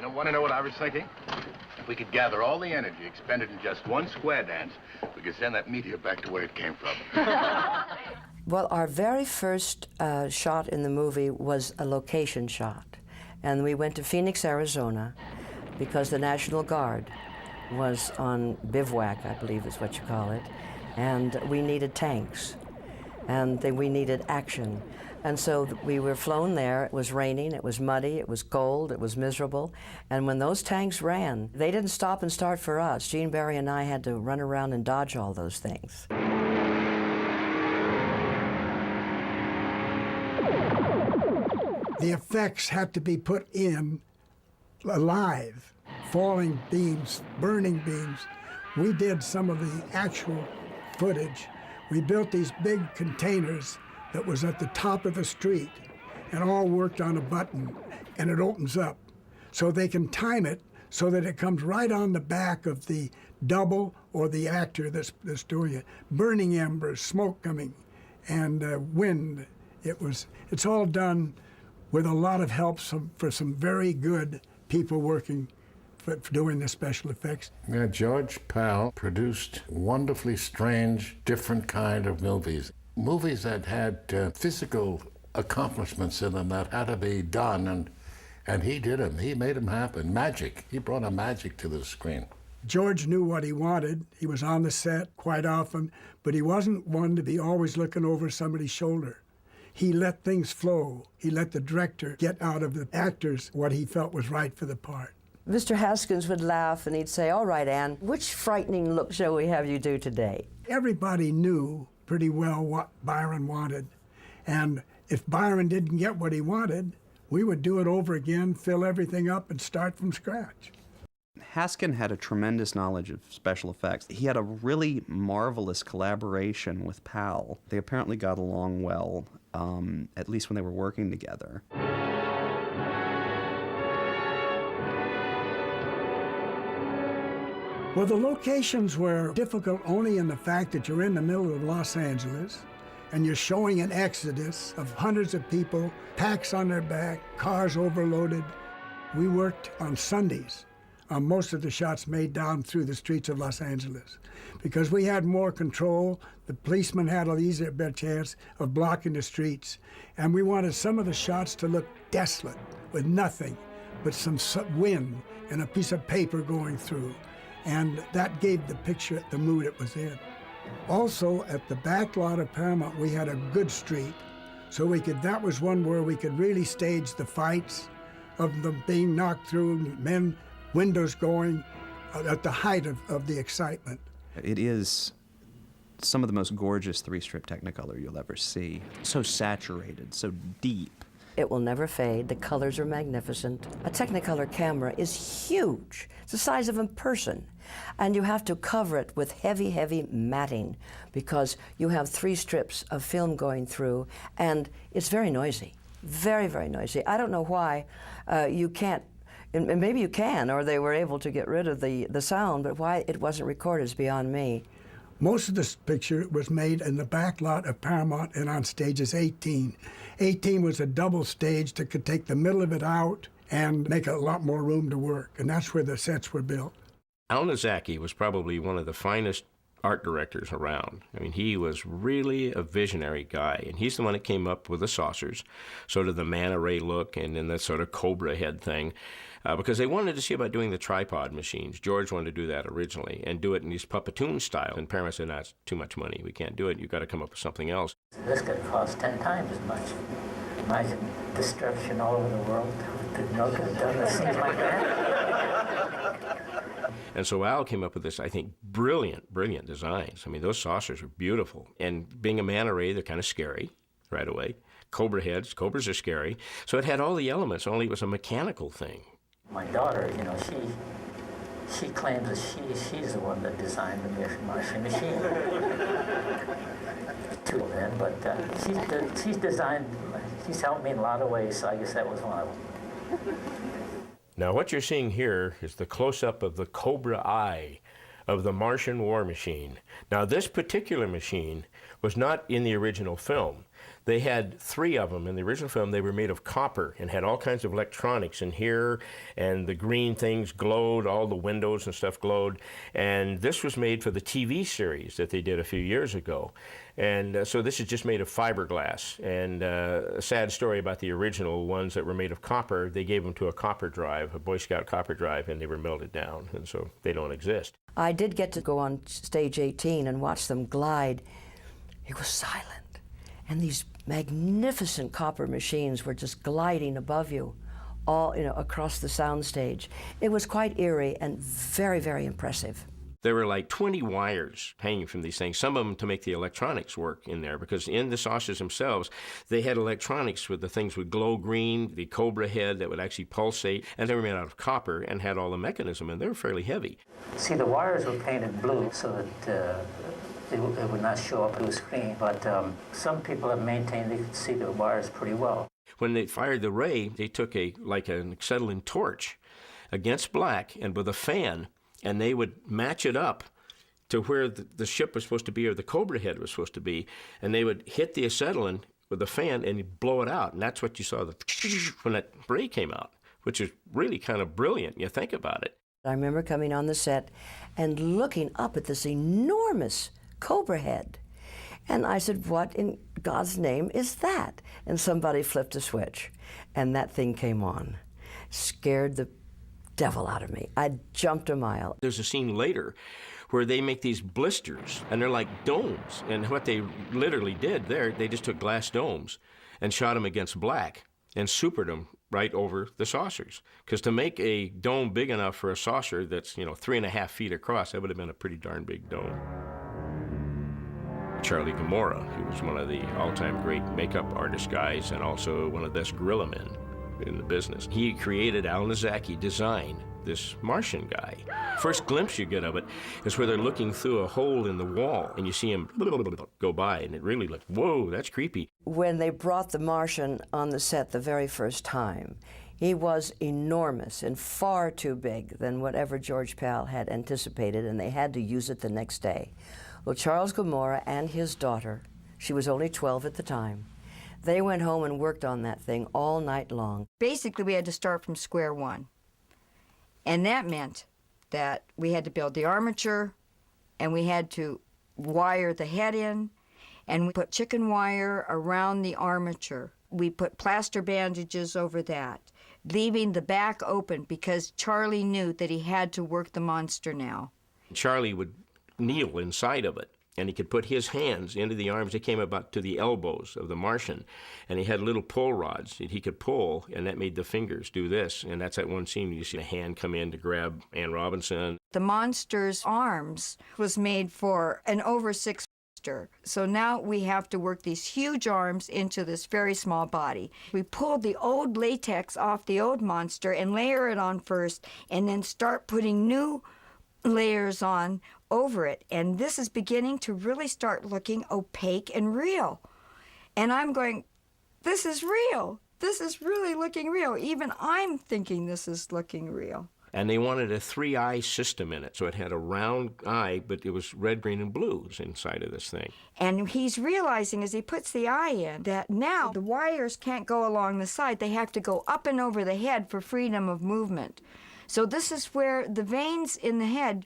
You don't want to know what I was thinking? If we could gather all the energy expended in just one square dance, we could send that meteor back to where it came from. Well, our very first shot in the movie was a location shot. And we went to Phoenix, Arizona, because the National Guard was on bivouac, I believe is what you call it. And we needed tanks. And we needed action. And so we were flown there. It was raining, it was muddy, it was cold, it was miserable. And when those tanks ran, they didn't stop and start for us. Gene Barry and I had to run around and dodge all those things. The effects had to be put in alive. Falling beams, burning beams. We did some of the actual footage. We built these big containers that was at the top of the street and all worked on a button, and it opens up. So they can time it so that it comes right on the back of the double or the actor that's doing it. Burning embers, smoke coming, and wind. It's all done with a lot of help for some very good people working for doing the special effects. Yeah, George Pal produced wonderfully strange, different kind of movies. Movies that had physical accomplishments in them that had to be done, and he did them. He made them happen. Magic. He brought a magic to the screen. George knew what he wanted. He was on the set quite often, but he wasn't one to be always looking over somebody's shoulder. He let things flow. He let the director get out of the actors what he felt was right for the part. Mr. Haskins would laugh and he'd say, "All right, Ann, which frightening look shall we have you do today?" Everybody knew pretty well what Byron wanted. And if Byron didn't get what he wanted, we would do it over again, fill everything up, and start from scratch. Haskin had a tremendous knowledge of special effects. He had a really marvelous collaboration with Pal. They apparently got along well, at least when they were working together. Well, the locations were difficult only in the fact that you're in the middle of Los Angeles and you're showing an exodus of hundreds of people, packs on their back, cars overloaded. We worked on Sundays on most of the shots made down through the streets of Los Angeles because we had more control. The policemen had an easier chance of blocking the streets, and we wanted some of the shots to look desolate with nothing but some wind and a piece of paper going through. And that gave the picture the mood it was in. Also, at the back lot of Paramount, we had a good street, so that was one where we could really stage the fights of them being knocked through, men, windows going, at the height of the excitement. It is some of the most gorgeous three-strip Technicolor you'll ever see. So saturated, so deep. It will never fade. The colors are magnificent. A Technicolor camera is huge. It's the size of a person. And you have to cover it with heavy, heavy matting because you have 3 strips of film going through, and it's very noisy. Very, very noisy. I don't know why you can't, and maybe you can, or they were able to get rid of the sound, but why it wasn't recorded is beyond me. Most of this picture was made in the back lot of Paramount and on stages 18. 18 was a double stage that could take the middle of it out and make a lot more room to work, and that's where the sets were built. Al Nozaki was probably one of the finest art directors around. I mean, he was really a visionary guy, and he's the one that came up with the saucers, sort of the manta ray look, and then that sort of cobra head thing, because they wanted to see about doing the tripod machines. George wanted to do that originally and do it in these Puppetoon style, and Paramount said, "No, it's too much money. We can't do it. You've got to come up with something else." This could cost 10 times as much. Imagine destruction all over the world. No could have done things like that. And so Al came up with this, I think, brilliant designs. I mean, those saucers are beautiful. And being a manta ray, they're kind of scary right away. Cobra heads, cobras are scary. So it had all the elements, only it was a mechanical thing. My daughter, you know, she claims that she's the one that designed the Martian machine. Two of them, but she's designed, she's helped me in a lot of ways, so I guess that was one of them. Now, what you're seeing here is the close-up of the Cobra eye of the Martian war machine. Now, this particular machine was not in the original film. They had 3 of them in the original film. They were made of copper and had all kinds of electronics in here, and the green things glowed, all the windows and stuff glowed. And this was made for the TV series that they did a few years ago. And so this is just made of fiberglass. And a sad story about the original ones that were made of copper, they gave them to a copper drive, a Boy Scout copper drive, and they were melted down, and so they don't exist. I did get to go on stage 18 and watch them glide. It was silent. And these magnificent copper machines were just gliding above you, all across the soundstage. It was quite eerie and very, very impressive. There were like 20 wires hanging from these things, some of them to make the electronics work in there, because in the saucers themselves, they had electronics where the things would glow green, the Cobra head that would actually pulsate, and they were made out of copper and had all the mechanism, and they were fairly heavy. See, the wires were painted blue so that it would not show up on the screen, but some people have maintained they could see the wires pretty well. When they fired the ray, they took like an acetylene torch against black and with a fan, and they would match it up to where the ship was supposed to be or the Cobra head was supposed to be, and they would hit the acetylene with a fan and blow it out, and that's what you saw when that ray came out, which is really kind of brilliant. You think about it. I remember coming on the set and looking up at this enormous Cobra head. And I said, what in God's name is that? And somebody flipped a switch, and that thing came on. Scared the devil out of me. I jumped a mile. There's a scene later where they make these blisters, and they're like domes. And what they literally did there, they just took glass domes and shot them against black and supered them right over the saucers. Because to make a dome big enough for a saucer that's, 3.5 feet across, that would have been a pretty darn big dome. Charlie Gamora, who was one of the all-time great makeup artist guys and also one of the best gorilla men in the business. He created, Al Nozaki designed this Martian guy. First glimpse you get of it is where they're looking through a hole in the wall and you see him go by, and it really looks, whoa, that's creepy. When they brought the Martian on the set the very first time, he was enormous and far too big than whatever George Pal had anticipated, and they had to use it the next day. Well, Charles Gamora and his daughter, she was only 12 at the time, they went home and worked on that thing all night long. Basically, we had to start from square one. And that meant that we had to build the armature, and we had to wire the head in, and we put chicken wire around the armature. We put plaster bandages over that, leaving the back open because Charlie knew that he had to work the monster now. Charlie would kneel inside of it, and he could put his hands into the arms. They came about to the elbows of the Martian, and he had little pull rods that he could pull, and that made the fingers do this. And that's that one scene where you see a hand come in to grab Ann Robinson. The monster's arms was made for an over 6 monster. So now we have to work these huge arms into this very small body. We pulled the old latex off the old monster and layer it on first, and then start putting new layers on over it, and this is beginning to really start looking opaque and real. And I'm going, this is real. This is really looking real. Even I'm thinking this is looking real. And they wanted a 3-eye system in it, so it had a round eye, but it was red, green, and blue inside of this thing. And he's realizing as he puts the eye in that now the wires can't go along the side. They have to go up and over the head for freedom of movement. So this is where the veins in the head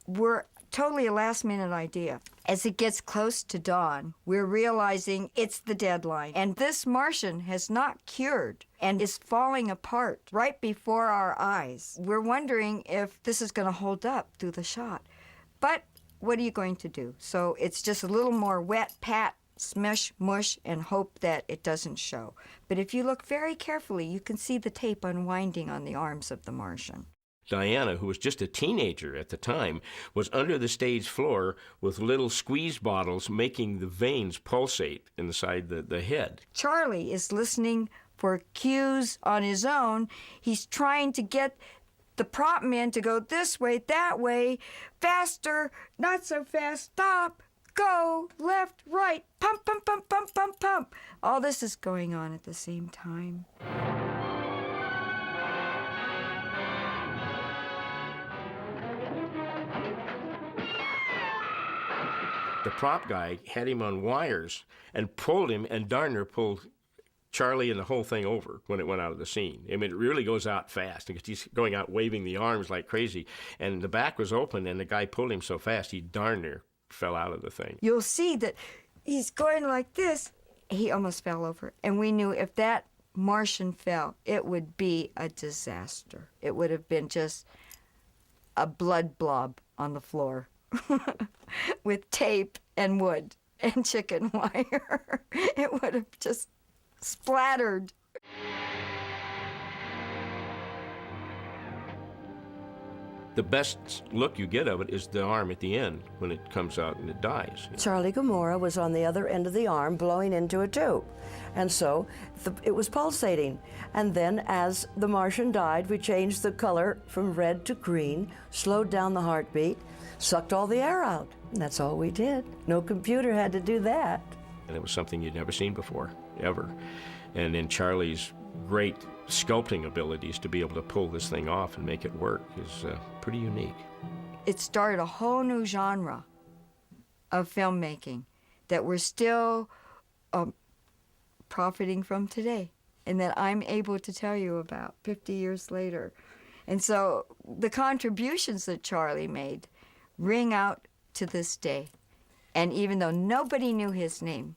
were totally a last-minute idea. As it gets close to dawn, we're realizing it's the deadline. And this Martian has not cured and is falling apart right before our eyes. We're wondering if this is going to hold up through the shot. But what are you going to do? So it's just a little more wet, pat, smush, mush, and hope that it doesn't show. But if you look very carefully, you can see the tape unwinding on the arms of the Martian. Diana, who was just a teenager at the time, was under the stage floor with little squeeze bottles making the veins pulsate inside the head. Charlie is listening for cues on his own. He's trying to get the prop man to go this way, that way, faster, not so fast, stop, go, left, right, pump, pump, pump, pump, pump, pump. All this is going on at the same time. The prop guy had him on wires and pulled him, and darn near pulled Charlie and the whole thing over when it went out of the scene. I mean, it really goes out fast because he's going out waving the arms like crazy, and the back was open, and the guy pulled him so fast he darn near fell out of the thing. You'll see that he's going like this. He almost fell over, and we knew if that Martian fell, it would be a disaster. It would have been just a blood blob on the floor with tape and wood and chicken wire. It would have just splattered. The best look you get of it is the arm at the end when it comes out and it dies. Charlie Gomorrah was on the other end of the arm blowing into a tube. And so it was pulsating. And then as the Martian died, we changed the color from red to green, slowed down the heartbeat, sucked all the air out. And that's all we did. No computer had to do that. And it was something you'd never seen before, ever. And in Charlie's great sculpting abilities to be able to pull this thing off and make it work is pretty unique. It started a whole new genre of filmmaking that we're still profiting from today and that I'm able to tell you about 50 years later. And so the contributions that Charlie made ring out to this day. And even though nobody knew his name,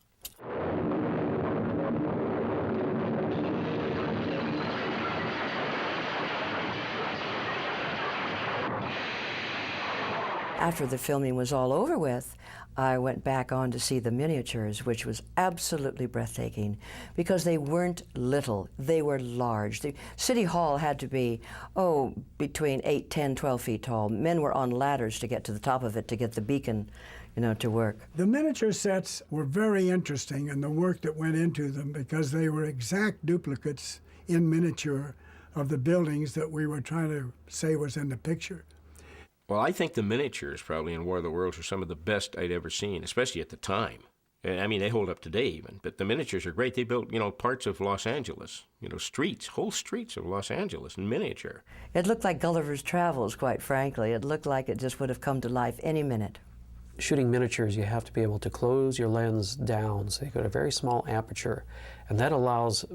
after the filming was all over with, I went back on to see the miniatures, which was absolutely breathtaking because they weren't little, they were large. The City Hall had to be, between 8, 10, 12 feet tall. Men were on ladders to get to the top of it to get the beacon, to work. The miniature sets were very interesting in the work that went into them because they were exact duplicates in miniature of the buildings that we were trying to say was in the picture. Well, I think the miniatures probably in War of the Worlds are some of the best I'd ever seen, especially at the time. I mean, they hold up today even, but the miniatures are great. They built, parts of Los Angeles, streets, whole streets of Los Angeles in miniature. It looked like Gulliver's Travels, quite frankly. It looked like it just would have come to life any minute. Shooting miniatures, you have to be able to close your lens down so you get a very small aperture, and that allows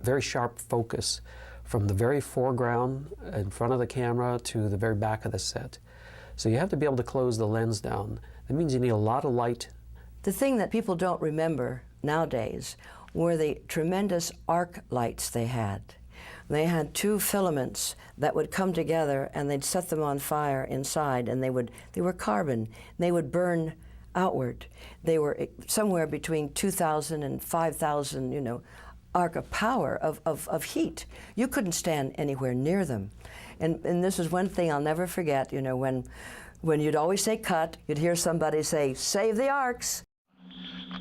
very sharp focus from the very foreground in front of the camera to the very back of the set. So you have to be able to close the lens down. That means you need a lot of light. The thing that people don't remember nowadays were the tremendous arc lights they had. They had 2 filaments that would come together and they'd set them on fire inside, and they were carbon. They would burn outward. They were somewhere between 2,000 and 5,000, arc of power, of heat. You couldn't stand anywhere near them. And this is one thing I'll never forget, when you'd always say cut, you'd hear somebody say, "Save the arcs."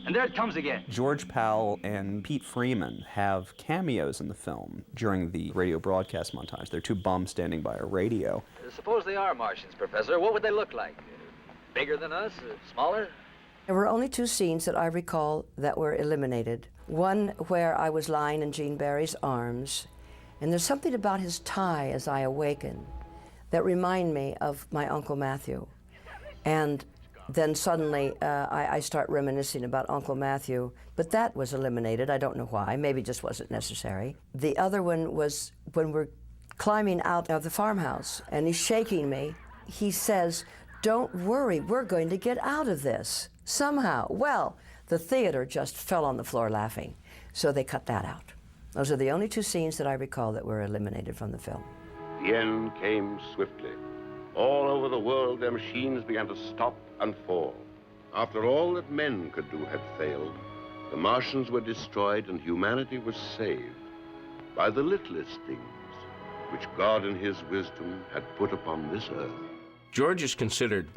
And there it comes again. George Pal and Pete Freeman have cameos in the film during the radio broadcast montage. They're 2 bums standing by a radio. Suppose they are Martians, Professor. What would they look like? Bigger than us? Smaller? There were only 2 scenes that I recall that were eliminated. One where I was lying in Gene Barry's arms, and there's something about his tie as I awaken that remind me of my Uncle Matthew. And then suddenly I start reminiscing about Uncle Matthew, but that was eliminated. I don't know why, maybe it just wasn't necessary. The other one was when we're climbing out of the farmhouse and he's shaking me. He says, "Don't worry, we're going to get out of this somehow." Well, the theater just fell on the floor laughing, so they cut that out. Those are the only 2 scenes that I recall that were eliminated from the film. The end came swiftly. All over the world, their machines began to stop and fall. After all that men could do had failed, the Martians were destroyed and humanity was saved by the littlest things which God in his wisdom had put upon this earth. George is considered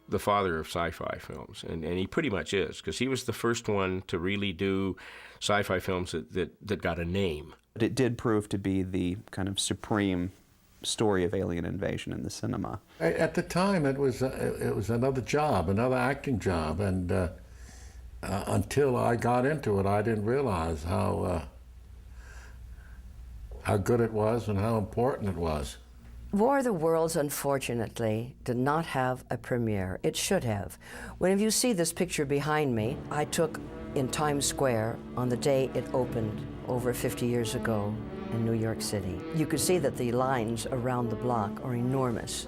the father of sci-fi films, and he pretty much is, because he was the first one to really do sci-fi films that got a name. But it did prove to be the kind of supreme story of alien invasion in the cinema. At the time, it was another job, another acting job, and until I got into it, I didn't realize how good it was and how important it was. War of the Worlds, unfortunately, did not have a premiere. It should have. When you see this picture behind me, I took in Times Square on the day it opened over 50 years ago in New York City. You could see that the lines around the block are enormous.